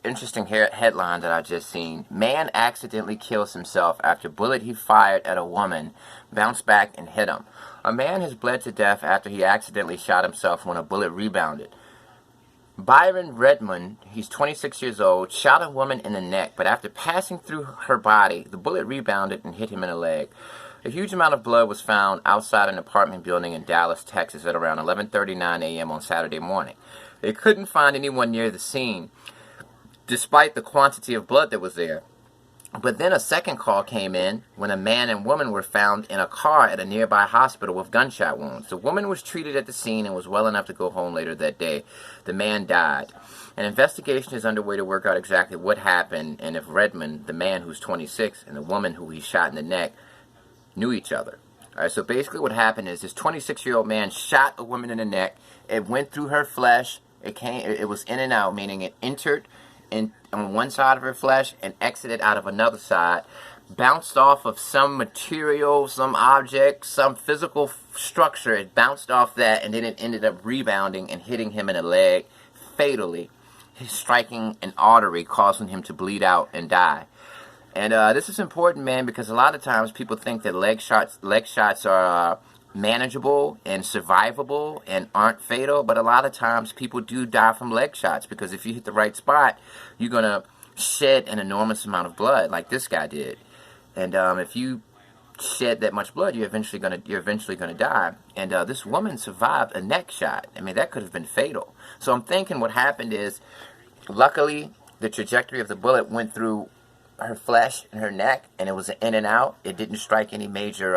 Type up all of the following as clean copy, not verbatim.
Interesting headline that I just seen. Man accidentally kills himself after bullet he fired at a woman bounced back and hit him. A man has bled to death after he accidentally shot himself when a bullet rebounded. Byron Redmon, he's 26 years old, shot a woman in the neck, but after passing through her body, the bullet rebounded and hit him in the leg. A huge amount of blood was found outside an apartment building in Dallas, Texas at around 11:39 a.m. on Saturday morning. They couldn't find anyone near the scene, despite the quantity of blood that was there. But then a second call came in when a man and woman were found in a car at a nearby hospital with gunshot wounds. The woman was treated at the scene and was well enough to go home later that day. The man died. An investigation is underway to work out exactly what happened and if Redmond, the man who's 26, and the woman who he shot in the neck, knew each other. Alright, so basically what happened is this 26-year-old man shot a woman in the neck. It went through her flesh. It was in and out, meaning it entered on one side of her flesh and exited out of another side, bounced off of some material, some object, some physical structure. It bounced off that, and then it ended up rebounding and hitting him in the leg fatally, striking an artery, causing him to bleed out and die. And this is important, man, because a lot of times people think that leg shots are manageable and survivable and aren't fatal, but a lot of times people do die from leg shots because if you hit the right spot, you're gonna shed an enormous amount of blood, like this guy did. And if you shed that much blood, you're eventually gonna die. And this woman survived a neck shot. I mean, that could have been fatal. So I'm thinking what happened is, luckily, the trajectory of the bullet went through her flesh and her neck, and it was an in and out. It didn't strike any major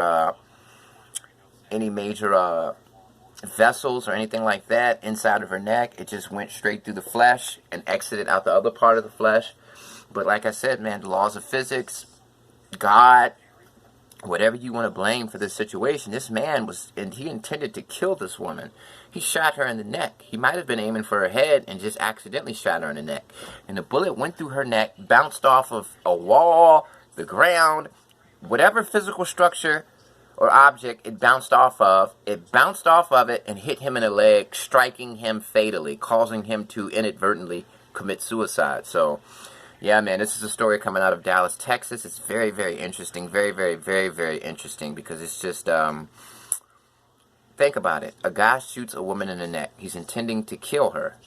vessels or anything like that inside of her neck. It just went straight through the flesh and exited out the other part of the flesh. But like I said, man, the laws of physics, God, whatever you want to blame for this situation, this man he intended to kill this woman. He shot her in the neck. He might have been aiming for her head and just accidentally shot her in the neck. And the bullet went through her neck, bounced off of a wall, the ground, whatever physical structure or object it bounced off of it and hit him in the leg, striking him fatally, causing him to inadvertently commit suicide. So, yeah, man, this is a story coming out of Dallas, Texas. It's very, very interesting. Very, very, very, very interesting because it's just, think about it. A guy shoots a woman in the neck. He's intending to kill her.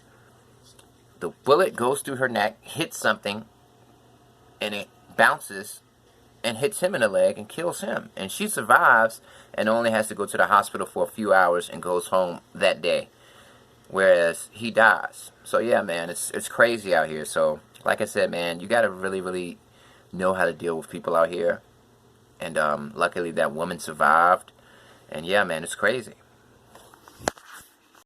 The bullet goes through her neck, hits something, and it bounces and hits him in the leg and kills him. And she survives and only has to go to the hospital for a few hours and goes home that day. Whereas he dies. So yeah, man, it's crazy out here. So like I said, man, you got to really, really know how to deal with people out here. And luckily that woman survived. And yeah, man, it's crazy.